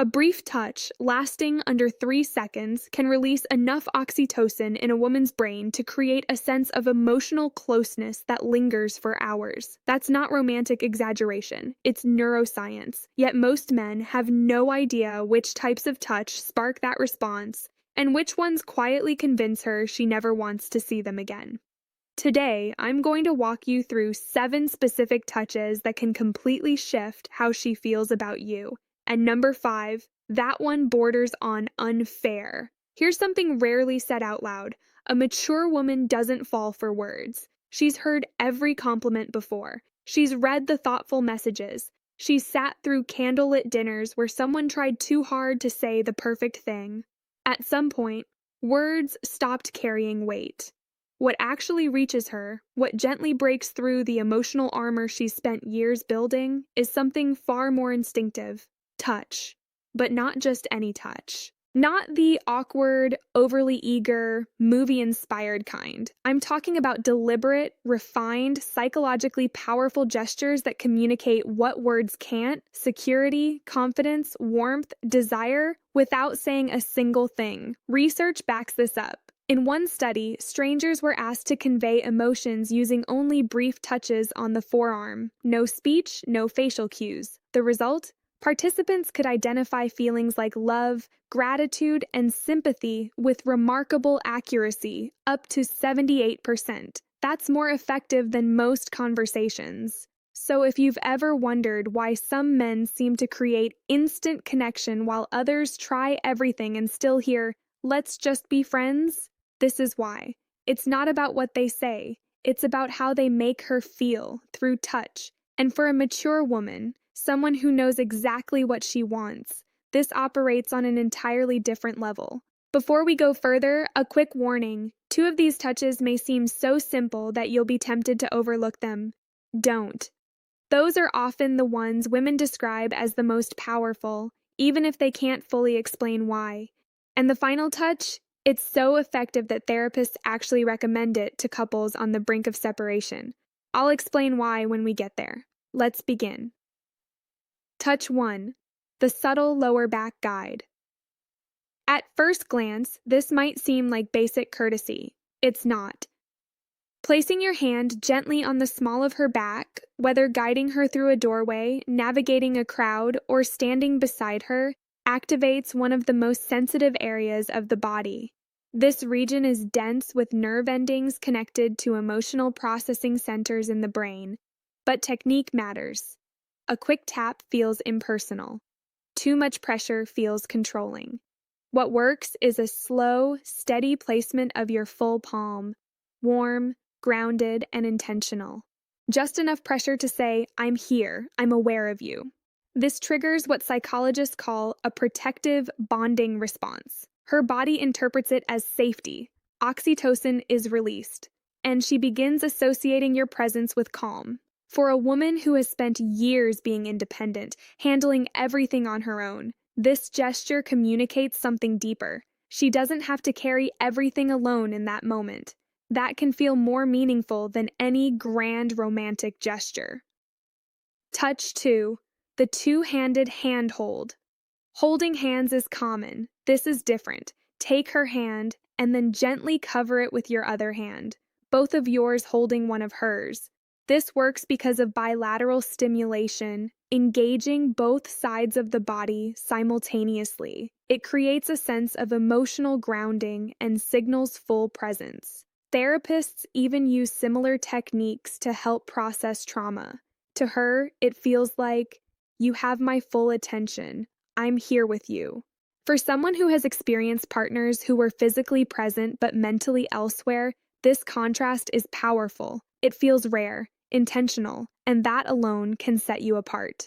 A brief touch, lasting under 3 seconds, can release enough oxytocin in a woman's brain to create a sense of emotional closeness that lingers for hours. That's not romantic exaggeration, it's neuroscience. Yet most men have no idea which types of touch spark that response, and which ones quietly convince her she never wants to see them again. Today, I'm going to walk you through 7 specific touches that can completely shift how she feels about you. And number 5, that one borders on unfair. Here's something rarely said out loud. A mature woman doesn't fall for words. She's heard every compliment before. She's read the thoughtful messages. She's sat through candlelit dinners where someone tried too hard to say the perfect thing. At some point, words stopped carrying weight. What actually reaches her, what gently breaks through the emotional armor she's spent years building, is something far more instinctive. Touch. But not just any touch. Not the awkward, overly eager, movie-inspired kind. I'm talking about deliberate, refined, psychologically powerful gestures that communicate what words can't: security, confidence, warmth, desire, without saying a single thing. Research backs this up. In one study, strangers were asked to convey emotions using only brief touches on the forearm. No speech, no facial cues. The result? Participants could identify feelings like love, gratitude, and sympathy with remarkable accuracy, up to 78%. That's more effective than most conversations. So if you've ever wondered why some men seem to create instant connection while others try everything and still hear, "Let's just be friends," this is why. It's not about what they say, it's about how they make her feel through touch. And for a mature woman, someone who knows exactly what she wants, this operates on an entirely different level. Before we go further, a quick warning. 2 of these touches may seem so simple that you'll be tempted to overlook them. Don't. Those are often the ones women describe as the most powerful, even if they can't fully explain why. And the final touch? It's so effective that therapists actually recommend it to couples on the brink of separation. I'll explain why when we get there. Let's begin. Touch 1. The subtle lower back guide. At first glance, this might seem like basic courtesy. It's not. Placing your hand gently on the small of her back, whether guiding her through a doorway, navigating a crowd, or standing beside her, activates one of the most sensitive areas of the body. This region is dense with nerve endings connected to emotional processing centers in the brain. But technique matters. A quick tap feels impersonal. Too much pressure feels controlling. What works is a slow, steady placement of your full palm, warm, grounded, and intentional. Just enough pressure to say, "I'm here, I'm aware of you." This triggers what psychologists call a protective bonding response. Her body interprets it as safety. Oxytocin is released, and she begins associating your presence with calm. For a woman who has spent years being independent, handling everything on her own, this gesture communicates something deeper. She doesn't have to carry everything alone in that moment. That can feel more meaningful than any grand romantic gesture. Touch 2. The two-handed hand hold. Holding hands is common. This is different. Take her hand and then gently cover it with your other hand, both of yours holding one of hers. This works because of bilateral stimulation, engaging both sides of the body simultaneously. It creates a sense of emotional grounding and signals full presence. Therapists even use similar techniques to help process trauma. To her, it feels like, "You have my full attention. I'm here with you." For someone who has experienced partners who were physically present but mentally elsewhere, this contrast is powerful. It feels rare, intentional, and that alone can set you apart.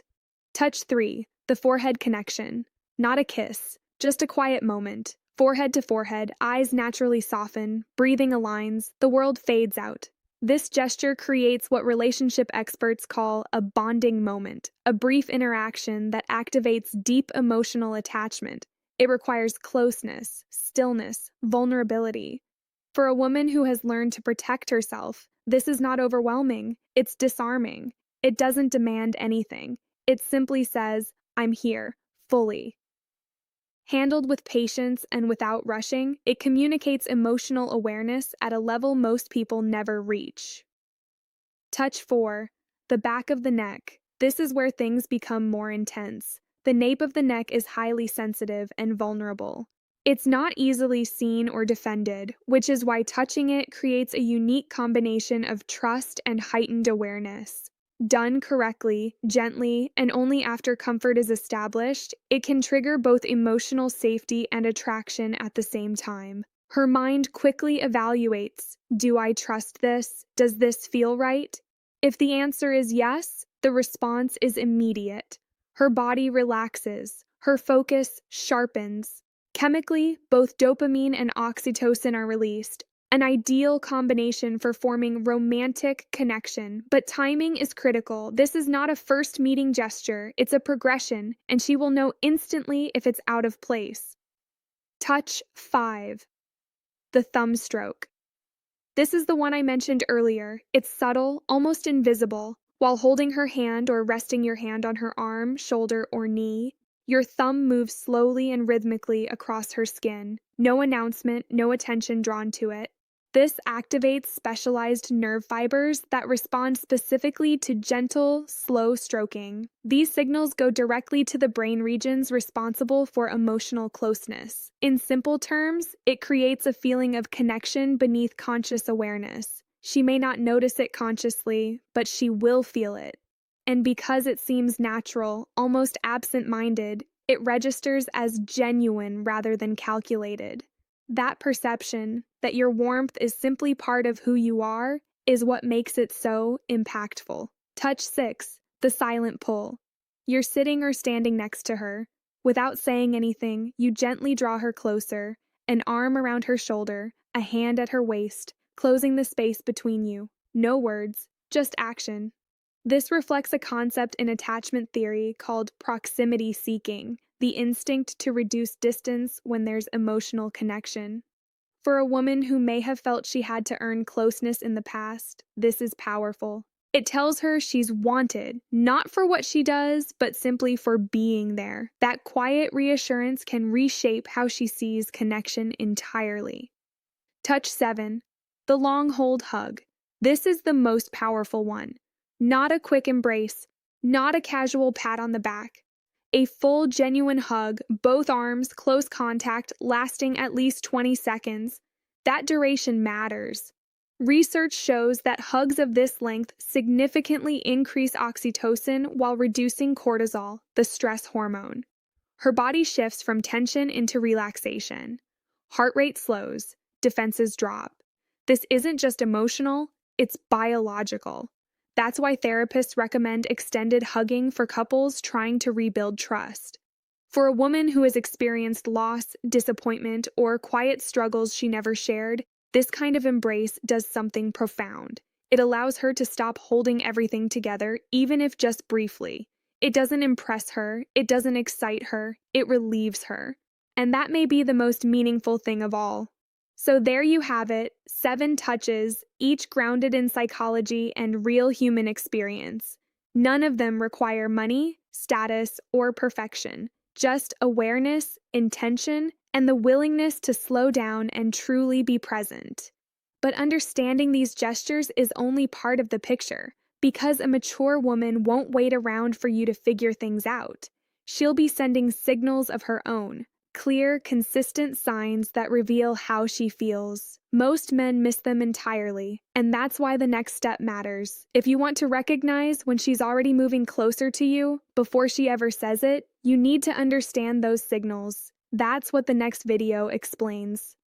Touch 3. The forehead connection. Not a kiss, just a quiet moment. Forehead to forehead, eyes naturally soften, breathing aligns, the world fades out. This gesture creates what relationship experts call a bonding moment, a brief interaction that activates deep emotional attachment. It requires closeness, stillness, vulnerability. For a woman who has learned to protect herself, this is not overwhelming, it's disarming. It doesn't demand anything. It simply says, "I'm here, fully." Handled with patience and without rushing, it communicates emotional awareness at a level most people never reach. Touch 4. The back of the neck. This is where things become more intense. The nape of the neck is highly sensitive and vulnerable. It's not easily seen or defended, which is why touching it creates a unique combination of trust and heightened awareness. Done correctly, gently, and only after comfort is established, it can trigger both emotional safety and attraction at the same time. Her mind quickly evaluates, do I trust this? Does this feel right? If the answer is yes, the response is immediate. Her body relaxes, her focus sharpens. Chemically, both dopamine and oxytocin are released, an ideal combination for forming romantic connection. But timing is critical. This is not a first meeting gesture, it's a progression, and she will know instantly if it's out of place. Touch 5. The thumb stroke. This is the one I mentioned earlier. It's subtle, almost invisible. While holding her hand or resting your hand on her arm, shoulder, or knee, your thumb moves slowly and rhythmically across her skin. No announcement, no attention drawn to it. This activates specialized nerve fibers that respond specifically to gentle, slow stroking. These signals go directly to the brain regions responsible for emotional closeness. In simple terms, it creates a feeling of connection beneath conscious awareness. She may not notice it consciously, but she will feel it. And because it seems natural, almost absent-minded, it registers as genuine rather than calculated. That perception, that your warmth is simply part of who you are, is what makes it so impactful. Touch 6. The silent pull. You're sitting or standing next to her. Without saying anything, you gently draw her closer, an arm around her shoulder, a hand at her waist, closing the space between you. No words, just action. This reflects a concept in attachment theory called proximity seeking, the instinct to reduce distance when there's emotional connection. For a woman who may have felt she had to earn closeness in the past, this is powerful. It tells her she's wanted, not for what she does, but simply for being there. That quiet reassurance can reshape how she sees connection entirely. Touch 7. The long hold hug. This is the most powerful one. Not a quick embrace, not a casual pat on the back. A full, genuine hug, both arms, close contact, lasting at least 20 seconds. That duration matters. Research shows that hugs of this length significantly increase oxytocin while reducing cortisol, the stress hormone. Her body shifts from tension into relaxation. Heart rate slows, defenses drop. This isn't just emotional, it's biological. That's why therapists recommend extended hugging for couples trying to rebuild trust. For a woman who has experienced loss, disappointment, or quiet struggles she never shared, this kind of embrace does something profound. It allows her to stop holding everything together, even if just briefly. It doesn't impress her, it doesn't excite her, it relieves her. And that may be the most meaningful thing of all. So there you have it, 7 touches, each grounded in psychology and real human experience. None of them require money, status, or perfection. Just awareness, intention, and the willingness to slow down and truly be present. But understanding these gestures is only part of the picture, because a mature woman won't wait around for you to figure things out. She'll be sending signals of her own. Clear, consistent signs that reveal how she feels. Most men miss them entirely, and that's why the next step matters. If you want to recognize when she's already moving closer to you, before she ever says it, you need to understand those signals. That's what the next video explains.